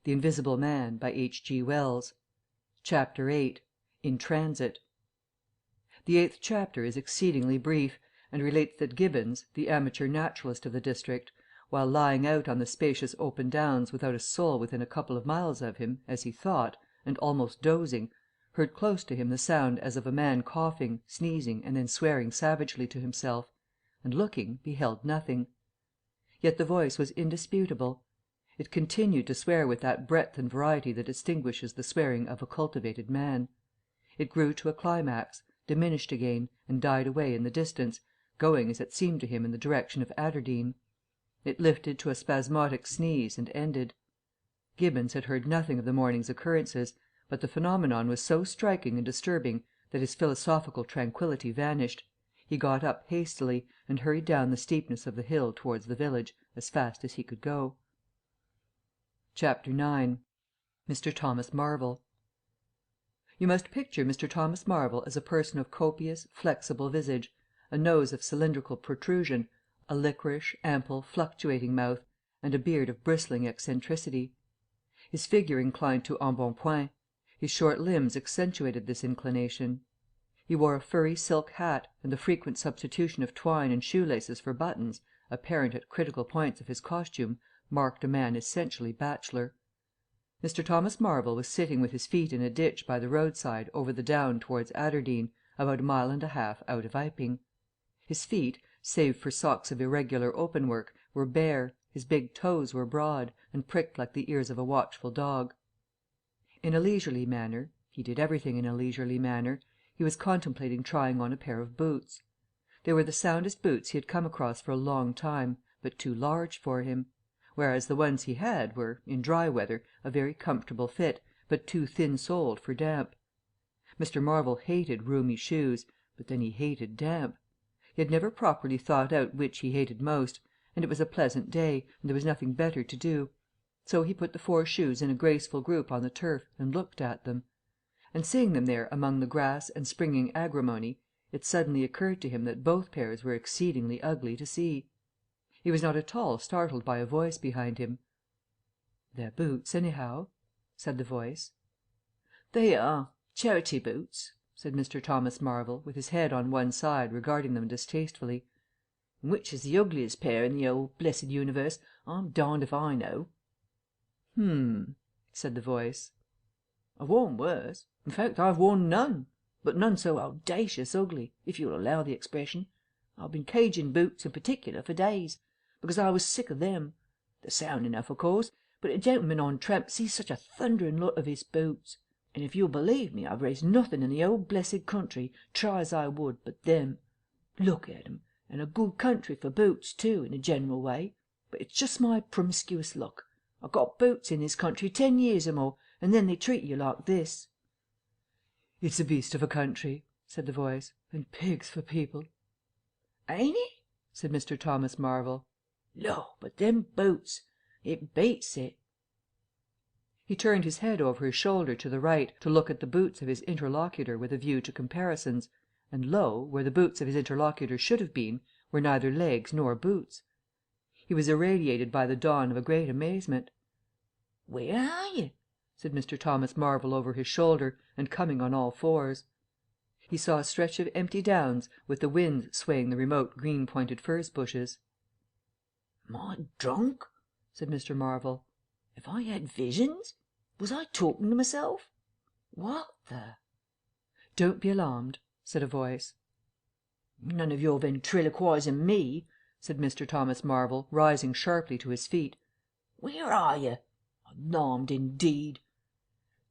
The Invisible Man, by H.G. Wells. Chapter 8. In Transit. The 8th chapter is exceedingly brief, and relates that Gibbons, the amateur naturalist of the district, while lying out on the spacious open downs without a soul within a couple of miles of him, as he thought, and almost dozing, heard close to him the sound as of a man coughing, sneezing, and then swearing savagely to himself, and looking, beheld nothing. Yet the voice was indisputable. It continued to swear with that breadth and variety that distinguishes the swearing of a cultivated man. It grew to a climax, diminished again, and died away in the distance, going as it seemed to him in the direction of Aberdeen. It lifted to a spasmodic sneeze and ended. Gibbons had heard nothing of the morning's occurrences, but the phenomenon was so striking and disturbing that his philosophical tranquillity vanished. He got up hastily, and hurried down the steepness of the hill towards the village as fast as he could go. Chapter 9. Mr. Thomas Marvel. You must picture Mr. Thomas Marvel as a person of copious, flexible visage, a nose of cylindrical protrusion, a liquorish, ample, fluctuating mouth, and a beard of bristling eccentricity. His figure inclined to embonpoint. His short limbs accentuated this inclination. He wore a furry silk hat, and the frequent substitution of twine and shoelaces for buttons, apparent at critical points of his costume, marked a man essentially bachelor. Mr. Thomas Marvel was sitting with his feet in a ditch by the roadside over the down towards Aberdeen, about a mile and a half out of Iping. His feet, save for socks of irregular openwork, were bare, his big toes were broad, and pricked like the ears of a watchful dog. In a leisurely manner he did everything in a leisurely manner he was contemplating trying on a pair of boots. They were the soundest boots he had come across for a long time, but too large for him, whereas the ones he had were, in dry weather, a very comfortable fit, but too thin-soled for damp. Mr. Marvel hated roomy shoes, but then he hated damp. He had never properly thought out which he hated most, and it was a pleasant day, and there was nothing better to do. So he put the 4 shoes in a graceful group on the turf and looked at them. And seeing them there among the grass and springing agrimony, it suddenly occurred to him that both pairs were exceedingly ugly to see. He was not at all startled by a voice behind him. "They're boots, anyhow," said the voice. "They are charity boots," said Mr. Thomas Marvel, with his head on one side regarding them distastefully. "And which is the ugliest pair in the old blessed universe, I'm darned if I know." Said the voice. "I've worn worse. In fact, I've worn none, but none so audacious ugly, if you'll allow the expression. I've been caging boots in particular for days, because I was sick of them. They're sound enough, of course, but a gentleman on tramp sees such a thundering lot of his boots. And if you'll believe me, I've raised nothing in the old blessed country, try as I would, but them. Look at 'em, and a good country for boots, too, in a general way. But it's just my promiscuous luck. I've got boots in this country 10 years or more, and then they treat you like this." "It's a beast of a country," said the voice, "and pigs for people." "Ain't it?" said Mr. Thomas Marvel. "Lor, but them boots! It beats it." He turned his head over his shoulder to the right to look at the boots of his interlocutor with a view to comparisons, and lo, where the boots of his interlocutor should have been, were neither legs nor boots. He was irradiated by the dawn of a great amazement. "Where are you?" said Mr. Thomas Marvel over his shoulder, and coming on all fours. He saw a stretch of empty downs, with the wind swaying the remote green-pointed furze bushes. "Am I drunk?" said Mr. Marvel. "Have I had visions? Was I talking to myself? What the—" "Don't be alarmed," said a voice. "None of your ventriloquising me," said Mr. Thomas Marvel, rising sharply to his feet. "Where are you? Alarmed, indeed."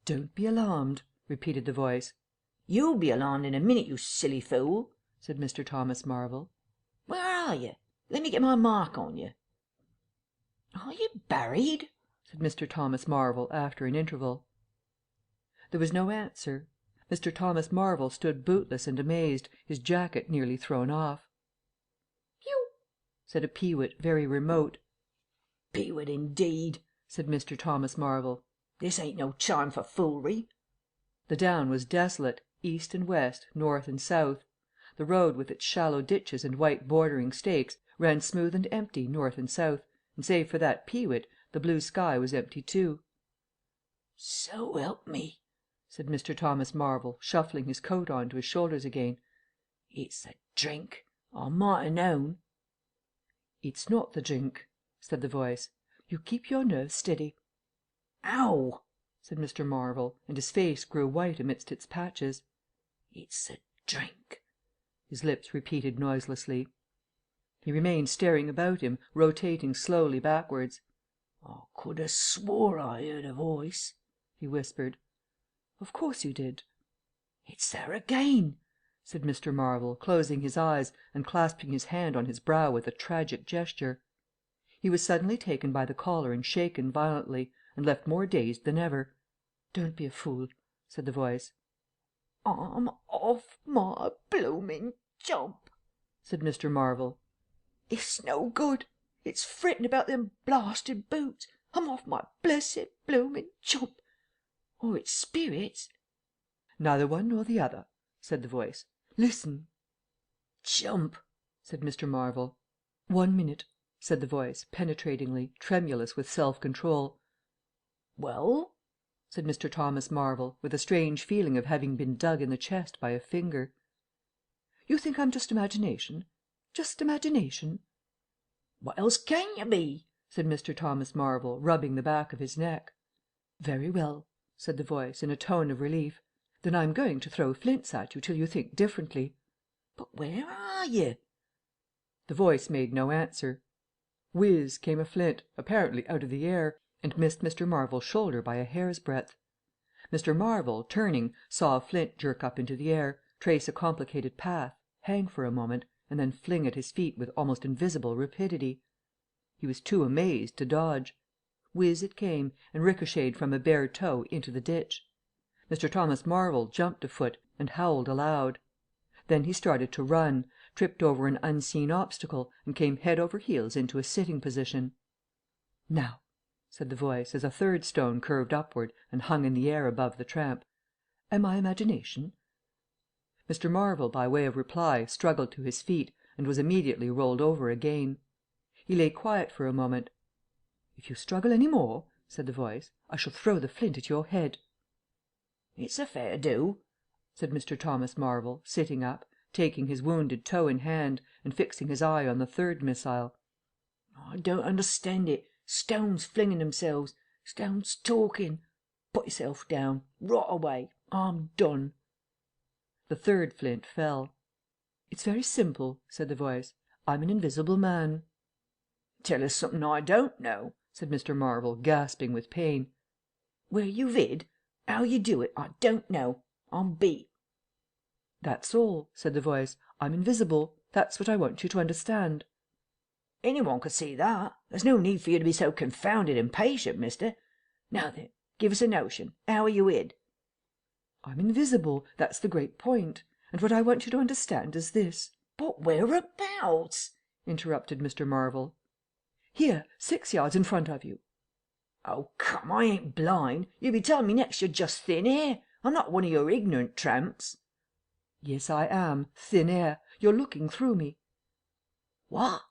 "Don't be alarmed," repeated the voice. "You'll be alarmed in a minute, you silly fool," said Mr. Thomas Marvel. "Where are you? Let me get my mark on you." "Are you buried?" said Mr. Thomas Marvel after an interval. There was no answer. Mr. Thomas Marvel stood bootless and amazed, his jacket nearly thrown off. "Pew!" said a peewit very remote. "Peewit, indeed," said Mr. Thomas Marvel. "This ain't no time for foolery." The down was desolate, east and west, north and south. The road with its shallow ditches and white bordering stakes ran smooth and empty north and south, and save for that peewit, the blue sky was empty too. So help me, said Mr. Thomas Marvel, shuffling his coat on to his shoulders again. It's the drink. I might ha' known. It's not the drink, said the voice. You keep your nerves steady. Ow! said Mr. Marvel, and his face grew white amidst its patches. It's the drink, his lips repeated noiselessly. He remained staring about him, rotating slowly backwards. I could ha' swore I heard a voice, he whispered. Of course you did. It's there again, said Mr. Marvel, closing his eyes and clasping his hand on his brow with a tragic gesture. He was suddenly taken by the collar and shaken violently, and left more dazed than ever. Don't be a fool, said the voice. I'm off my bloomin' jump, said Mr. Marvel. It's no good. It's fretting about them blasted boots. I'm off my blessed bloomin' jump. Or it's spirits. Neither one nor the other, said the voice. Listen. Jump, said Mr. Marvel. 1 minute, said the voice, penetratingly, tremulous with self-control. Well? said Mr. Thomas Marvel, with a strange feeling of having been dug in the chest by a finger. You think I'm just imagination? Just imagination? What else can you be? said Mr. Thomas Marvel, rubbing the back of his neck. Very well, said the voice, in a tone of relief. Then I'm going to throw flints at you till you think differently. But where are you? The voice made no answer. Whiz came a flint, apparently out of the air, and missed Mr. Marvel's shoulder by a hair's breadth. Mr. Marvel, turning, saw a flint jerk up into the air, trace a complicated path, hang for a moment, and then fling at his feet with almost invisible rapidity. He was too amazed to dodge. Whiz it came, and ricocheted from a bare toe into the ditch. Mr. Thomas Marvel jumped a foot and howled aloud. Then he started to run, tripped over an unseen obstacle, and came head over heels into a sitting position. Now, said the voice, as a third stone curved upward and hung in the air above the tramp. Am I imagination? Mr. Marvel, by way of reply, struggled to his feet, and was immediately rolled over again. He lay quiet for a moment. If you struggle any more, said the voice, I shall throw the flint at your head. It's a fair do, said Mr. Thomas Marvel, sitting up, taking his wounded toe in hand, and fixing his eye on the third missile. I don't understand it. Stones flinging themselves, stones talking. Put yourself down, rot away. I'm done. The third flint fell. It's very simple, said the voice. I'm an invisible man. Tell us something I don't know, said Mr. Marvel, gasping with pain. Where you vid? How you do it, I don't know. I'm beat. That's all, said the voice. I'm invisible. That's what I want you to understand. Anyone could see that. There's no need for you to be so confounded impatient, mister. Now then, give us a notion. How are you hid? I'm invisible. That's the great point. And what I want you to understand is this. But whereabouts? Interrupted Mr. Marvel. Here, 6 yards in front of you. Oh, come, I ain't blind. You'll be telling me next you're just thin air. I'm not one of your ignorant tramps. Yes, I am. Thin air. You're looking through me. What?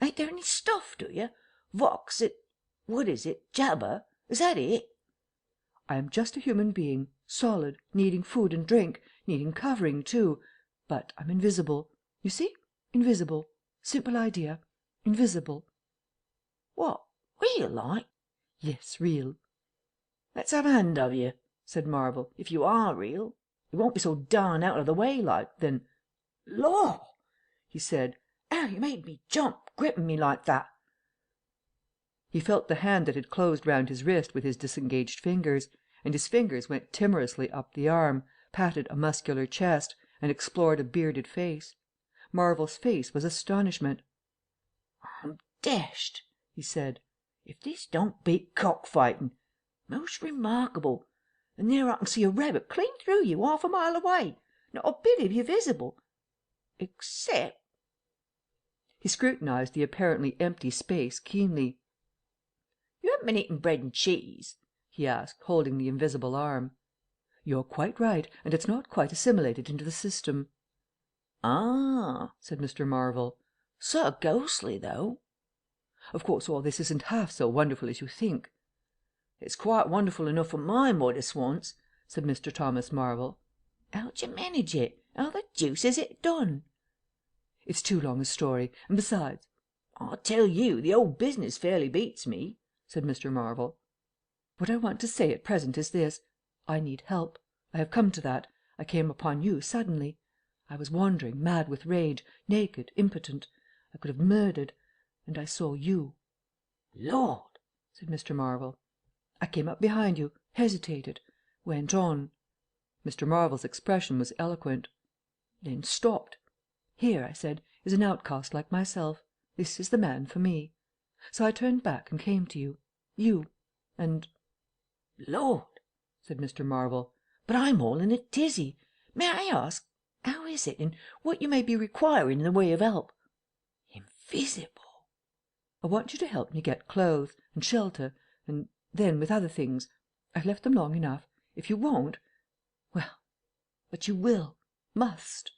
Ain't there any stuff, do you? Vox, what is it, jabber? Is that it? I am just a human being, solid, needing food and drink, needing covering too. But I'm invisible. You see? Invisible. Simple idea. Invisible. What? Real like? Yes, real. Let's have a hand of you, said Marvel. If you are real, it won't be so darn out of the way like, then... Law! he said. How you made me jump, gripping me like that. He felt the hand that had closed round his wrist with his disengaged fingers, and his fingers went timorously up the arm, patted a muscular chest, and explored a bearded face. Marvel's face was astonishment. I'm dashed, he said. If this don't beat cockfighting. Most remarkable. And there I can see a rabbit clean through you, half a mile away. Not a bit of you visible. Except... He scrutinized the apparently empty space keenly. You haven't been eating bread and cheese? he asked, holding the invisible arm. You're quite right, and it's not quite assimilated into the system. Ah, said Mr. Marvel. Sort of ghostly, though. Of course, all this isn't half so wonderful as you think. It's quite wonderful enough for my modest wants," said Mr. Thomas Marvel. "How d'ye manage it? How the deuce is it done?" "It's too long a story, and besides—" "I tell you, the whole business fairly beats me," said Mr. Marvel. "What I want to say at present is this. I need help. I have come to that. I came upon you suddenly. I was wandering, mad with rage, naked, impotent. I could have murdered. And I saw you." "Lord!" said Mr. Marvel. "I came up behind you, hesitated, went on." Mr. Marvel's expression was eloquent. "Then stopped. 'Here,' I said, 'is an outcast like myself. This is the man for me.' So I turned back and came to you. And—" "Lord!" said Mr. Marvel. "But I'm all in a tizzy. May I ask, how is it, and what you may be requiring in the way of help?" "Invisible!" "I want you to help me get clothes and shelter and then, with other things. I've left them long enough. If you won't—well, but you must."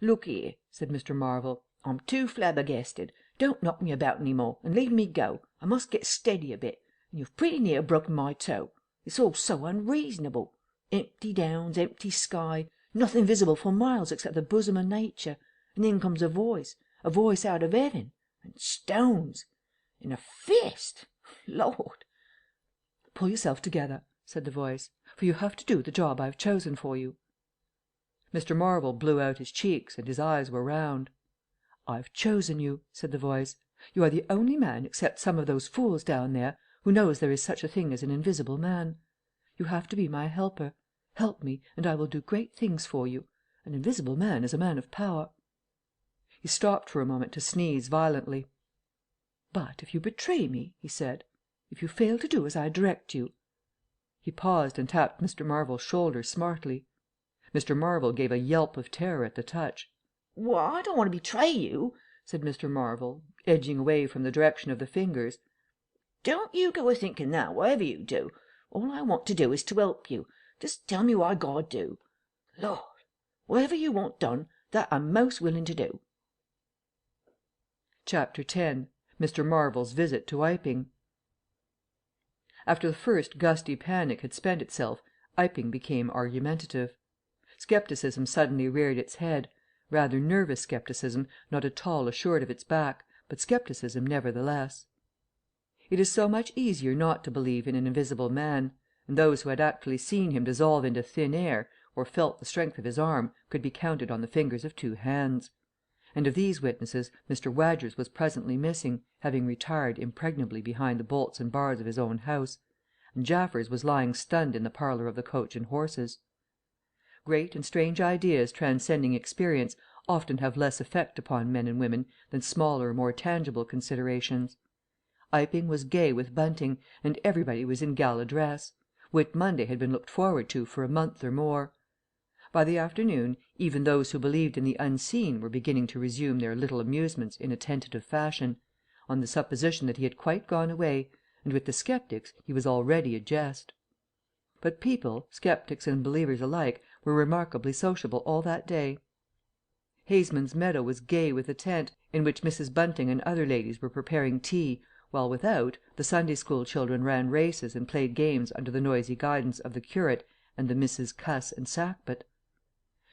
"Look here," said Mr. Marvel. "I'm too flabbergasted. Don't knock me about any more, and leave me go. I must get steady a bit, and you've pretty near broken my toe. It's all so unreasonable. Empty downs, empty sky, nothing visible for miles except the bosom of nature, and then comes a voice out of heaven, and stones, and a fist. Lord!" "Pull yourself together," said the voice, "for you have to do the job I've chosen for you." Mr. Marvel blew out his cheeks, and his eyes were round. "I've chosen you," said the voice. "You are the only man, except some of those fools down there, who knows there is such a thing as an invisible man. You have to be my helper. Help me, and I will do great things for you. An invisible man is a man of power." He stopped for a moment to sneeze violently. "But if you betray me," he said, "if you fail to do as I direct you—" He paused and tapped Mr. Marvel's shoulder smartly. Mr. Marvel gave a yelp of terror at the touch. "Well, I don't want to betray you," said Mr. Marvel, edging away from the direction of the fingers. "Don't you go a-thinking that, whatever you do. All I want to do is to help you. Just tell me what I got to do. Lord, whatever you want done, that I'm most willing to do." Chapter 10. Mr. Marvel's visit to Iping. After the first gusty panic had spent itself, Iping became argumentative. Scepticism suddenly reared its head, rather nervous scepticism, not at all assured of its back, but scepticism nevertheless. It is so much easier not to believe in an invisible man, and those who had actually seen him dissolve into thin air, or felt the strength of his arm, could be counted on the fingers of two hands. And of these witnesses Mr. Wadgers was presently missing, having retired impregnably behind the bolts and bars of his own house, and Jaffers was lying stunned in the parlour of the Coach and Horses. Great and strange ideas transcending experience often have less effect upon men and women than smaller, more tangible considerations. Iping was gay with bunting, and everybody was in gala dress. Whit Monday had been looked forward to for a month or more. By the afternoon even those who believed in the unseen were beginning to resume their little amusements in a tentative fashion, on the supposition that he had quite gone away, and with the sceptics he was already a jest. But people, sceptics and believers alike, were remarkably sociable all that day. Haysman's Meadow was gay with a tent, in which Mrs. Bunting and other ladies were preparing tea, while without, the Sunday school children ran races and played games under the noisy guidance of the curate and the Misses Cuss and Sackbut.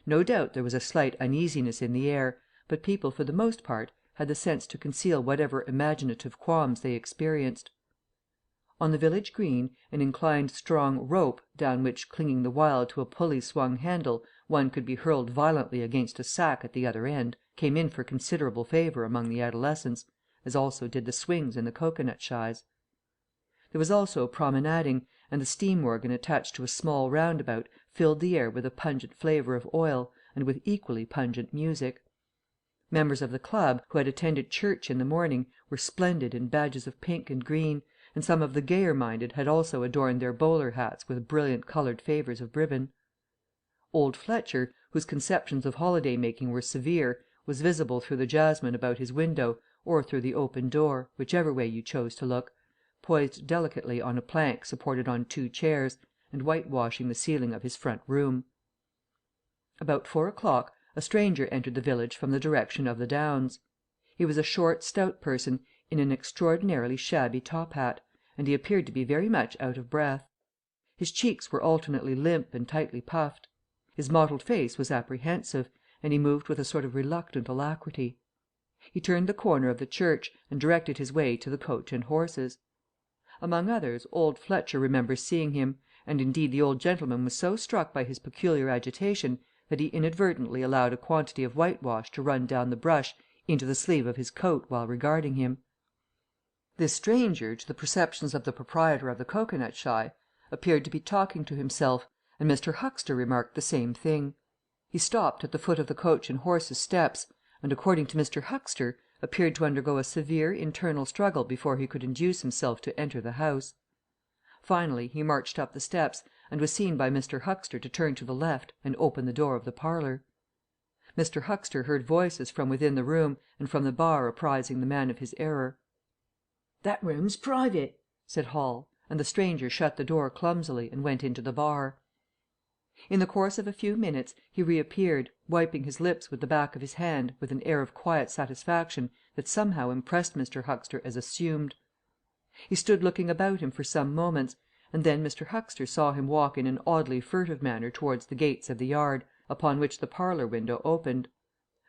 No doubt there was a slight uneasiness in the air, but people for the most part had the sense to conceal whatever imaginative qualms they experienced. On the village green, an inclined strong rope, down which, clinging the while to a pulley-swung handle, one could be hurled violently against a sack at the other end, came in for considerable favour among the adolescents, as also did the swings and the cocoanut shies. There was also promenading, and the steam organ attached to a small roundabout filled the air with a pungent flavour of oil, and with equally pungent music. Members of the club, who had attended church in the morning, were splendid in badges of pink and green, and some of the gayer-minded had also adorned their bowler hats with brilliant coloured favours of ribbon. Old Fletcher, whose conceptions of holiday-making were severe, was visible through the jasmine about his window, or through the open door, whichever way you chose to look, poised delicately on a plank supported on two chairs, and whitewashing the ceiling of his front room. About 4 o'clock a stranger entered the village from the direction of the Downs. He was a short, stout person, in an extraordinarily shabby top hat, and he appeared to be very much out of breath. His cheeks were alternately limp and tightly puffed. His mottled face was apprehensive, and he moved with a sort of reluctant alacrity. He turned the corner of the church, and directed his way to the Coach and Horses. Among others, old Fletcher remembers seeing him, and indeed the old gentleman was so struck by his peculiar agitation that he inadvertently allowed a quantity of whitewash to run down the brush into the sleeve of his coat while regarding him. This stranger, to the perceptions of the proprietor of the cocoanut shy, appeared to be talking to himself, and Mr. Huxter remarked the same thing. He stopped at the foot of the Coach and Horses steps, and, according to Mr. Huxter, appeared to undergo a severe internal struggle before he could induce himself to enter the house. Finally he marched up the steps, and was seen by Mr. Huxter to turn to the left and open the door of the parlour. Mr. Huxter heard voices from within the room and from the bar apprising the man of his error. "That room's private," said Hall, and the stranger shut the door clumsily and went into the bar. In the course of a few minutes he reappeared, wiping his lips with the back of his hand with an air of quiet satisfaction that somehow impressed Mr. Huxter as assumed. He stood looking about him for some moments, and then Mr. Huxter saw him walk in an oddly furtive manner towards the gates of the yard, upon which the parlour window opened.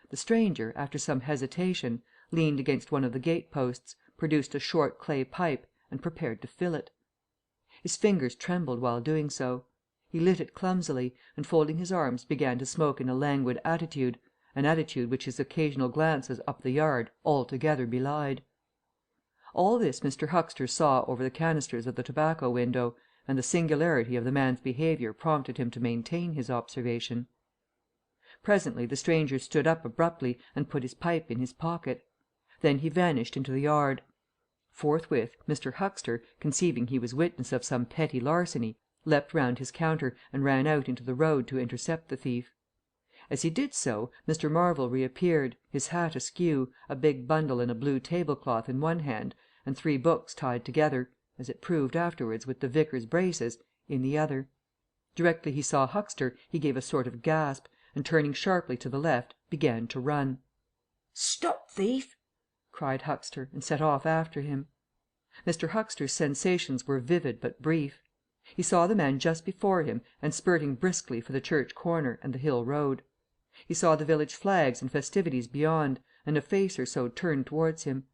The stranger, after some hesitation, leaned against one of the gate posts, produced a short clay pipe, and prepared to fill it. His fingers trembled while doing so. He lit it clumsily, and folding his arms began to smoke in a languid attitude, an attitude which his occasional glances up the yard altogether belied. All this Mr. Huxter saw over the canisters of the tobacco window, and the singularity of the man's behaviour prompted him to maintain his observation. Presently the stranger stood up abruptly and put his pipe in his pocket. Then he vanished into the yard. Forthwith Mr. Huxter, conceiving he was witness of some petty larceny, leapt round his counter and ran out into the road to intercept the thief. As he did so, Mr. Marvel reappeared, his hat askew, a big bundle in a blue tablecloth in one hand, and 3 books tied together, as it proved afterwards with the vicar's braces, in the other. Directly he saw Huxter he gave a sort of gasp, and turning sharply to the left began to run. "Stop, thief!" cried Huxter, and set off after him. Mr. Huxter's sensations were vivid but brief. He saw the man just before him and spurting briskly for the church corner and the hill road. He saw the village flags and festivities beyond, and a face or so turned towards him.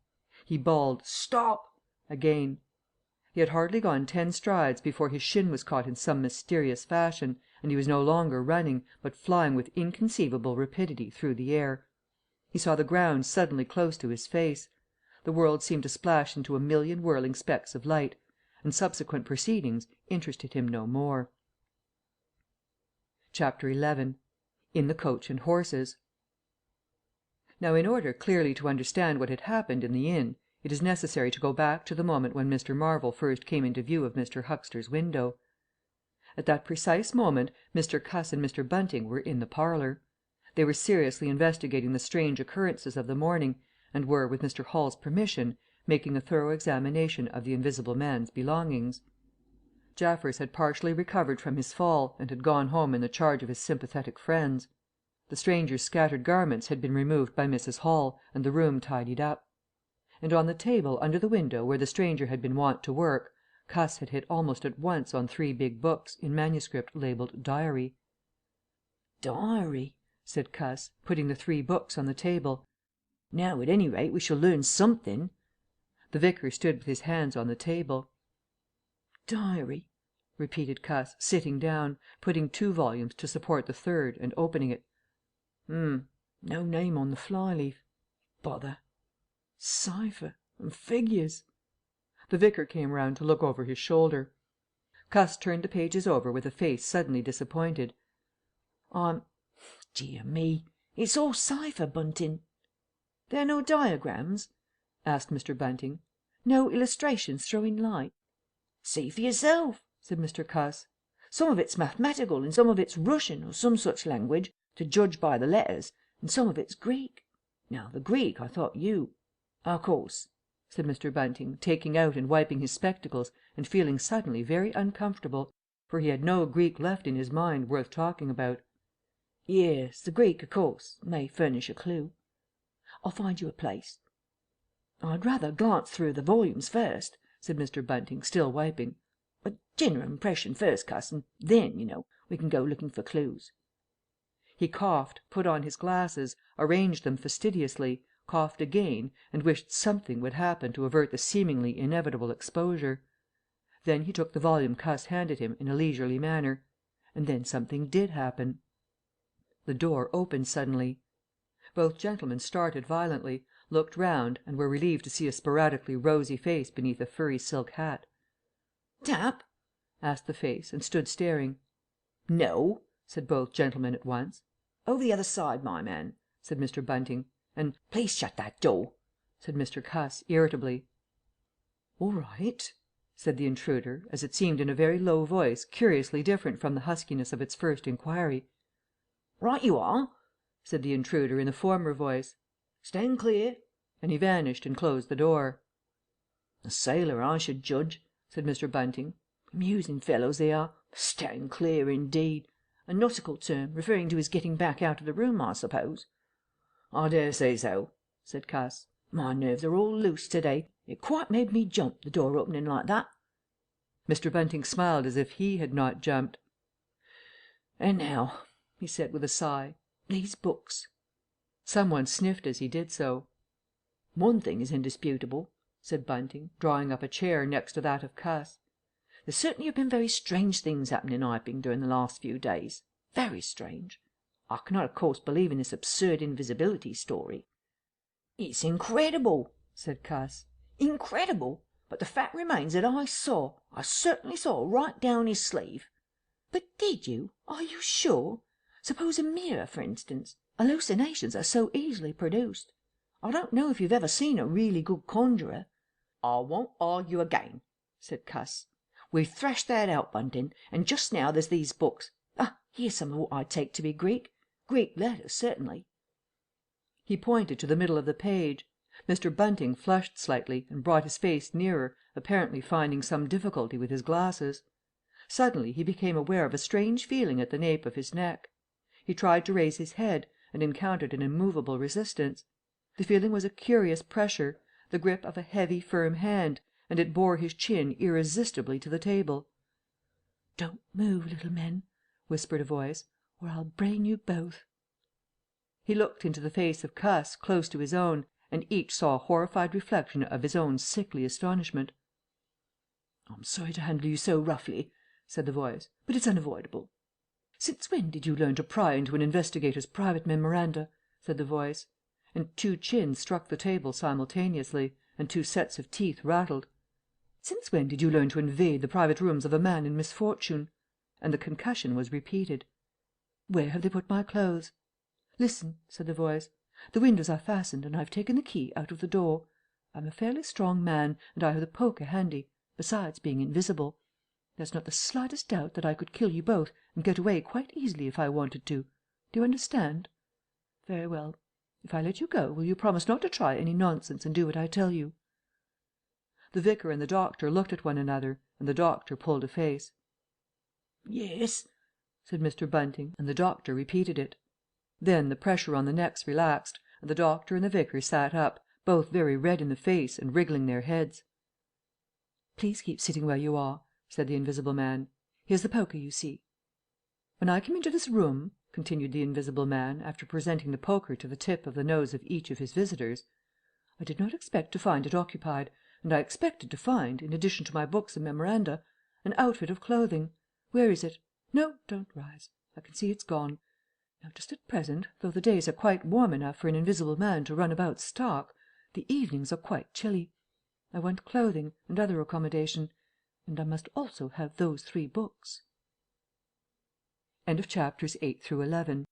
He bawled "Stop!" again. He had hardly gone 10 strides before his shin was caught in some mysterious fashion, and he was no longer running, but flying with inconceivable rapidity through the air. He saw the ground suddenly close to his face. The world seemed to splash into a million whirling specks of light, and subsequent proceedings interested him no more. Chapter 11. In the Coach and Horses. Now, in order clearly to understand what had happened in the inn, it is necessary to go back to the moment when Mr. Marvel first came into view of Mr. Huxter's window. At that precise moment Mr. Cuss and Mr. Bunting were in the parlour. They were seriously investigating the strange occurrences of the morning, and were, with Mr. Hall's permission, making a thorough examination of the invisible man's belongings. Jaffers had partially recovered from his fall, and had gone home in the charge of his sympathetic friends. The stranger's scattered garments had been removed by Mrs. Hall, and the room tidied up. And on the table under the window where the stranger had been wont to work, Cuss had hit almost at once on 3 big books in manuscript labelled Diary. "Diary," said Cuss, putting the 3 books on the table. "Now, at any rate, we shall learn something." The vicar stood with his hands on the table. "Diary," repeated Cuss, sitting down, putting 2 volumes to support the 3rd, and opening it. No name on the fly-leaf. Bother. Cipher and figures." The vicar came round to look over his shoulder. Cuss turned the pages over with a face suddenly disappointed. Dear me, it's all cipher, Bunting." "There are no diagrams?" asked Mr. Bunting. "No illustrations throwing light?" "See for yourself," said Mr. Cuss. "Some of it's mathematical, and some of it's Russian, or some such language, to judge by the letters, and some of it's Greek. Now, the Greek I thought you—" "Of course," said Mr. Bunting, taking out and wiping his spectacles, and feeling suddenly very uncomfortable, for he had no Greek left in his mind worth talking about. "Yes, the Greek, of course, may furnish a clue. I'll find you a place." "I'd rather glance through the volumes first," said Mr. Bunting, still wiping. "A general impression first, cuss, and then, we can go looking for clues." He coughed, put on his glasses, arranged them fastidiously, coughed again, and wished something would happen to avert the seemingly inevitable exposure. Then he took the volume Cuss handed him in a leisurely manner. And then something did happen. The door opened suddenly. Both gentlemen started violently, looked round, and were relieved to see a sporadically rosy face beneath a furry silk hat. "Tap?" asked the face, and stood staring. "No," said both gentlemen at once. "Over the other side, my man," said Mr. Bunting. And "Please shut that door," said Mr. Cuss irritably. "All right," said the intruder, as it seemed in a very low voice curiously different from the huskiness of its first inquiry. "Right you are," said the intruder in the former voice. "Stand clear." And he vanished and closed the door. "A sailor, I should judge," said Mr. Bunting. "Amusing fellows they are. Stand clear, indeed. A nautical term, referring to his getting back out of the room, I suppose." "I dare say so," said Cuss. "My nerves are all loose to day. It quite made me jump, the door opening like that." Mr. Bunting smiled as if he had not jumped. "And now," he said with a sigh, "these books." Some one sniffed as he did so. "One thing is indisputable," said Bunting, drawing up a chair next to that of Cuss. "There certainly have been very strange things happening in Iping during the last few days. Very strange. I cannot, of course, believe in this absurd invisibility story." "It's incredible," said Cuss. "Incredible. But the fact remains that I certainly saw right down his sleeve." "But did you? Are you sure? Suppose a mirror, for instance. Hallucinations are so easily produced. I don't know if you've ever seen a really good conjurer." "I won't argue again," said Cuss. "We've thrashed that out, Bunting, and just now there's these books. Here's some of what I take to be Greek letters, certainly." He pointed to the middle of the page. Mr. Bunting flushed slightly and brought his face nearer, apparently finding some difficulty with his glasses. Suddenly he became aware of a strange feeling at the nape of his neck. He tried to raise his head, and encountered an immovable resistance. The feeling was a curious pressure, the grip of a heavy, firm hand, and it bore his chin irresistibly to the table. "Don't move, little men," whispered a voice, "or I'll brain you both." He looked into the face of Cuss, close to his own, and each saw a horrified reflection of his own sickly astonishment. "I'm sorry to handle you so roughly," said the voice, "but it's unavoidable." "Since when did you learn to pry into an investigator's private memoranda?" said the voice, and two chins struck the table simultaneously, and two sets of teeth rattled. "Since when did you learn to invade the private rooms of a man in misfortune?" And the concussion was repeated. "Where have they put my clothes?" "Listen," said the voice. "The windows are fastened, and I've taken the key out of the door. I'm a fairly strong man, and I have the poker handy, besides being invisible. There's not the slightest doubt that I could kill you both and get away quite easily if I wanted to. Do you understand? Very well. If I let you go, will you promise not to try any nonsense and do what I tell you?" The vicar and the doctor looked at one another, and the doctor pulled a face. "Yes," said Mr. Bunting, and the doctor repeated it. Then the pressure on the necks relaxed, and the doctor and the vicar sat up, both very red in the face and wriggling their heads. "Please keep sitting where you are," said the invisible man. "Here's the poker, you see." "When I came into this room," continued the invisible man, after presenting the poker to the tip of the nose of each of his visitors, "I did not expect to find it occupied, and I expected to find, in addition to my books and memoranda, an outfit of clothing. Where is it? No, don't rise. I can see it's gone. Now, just at present, though the days are quite warm enough for an invisible man to run about stark, the evenings are quite chilly. I want clothing and other accommodation, and I must also have those 3 books." End of chapters 8 through 11.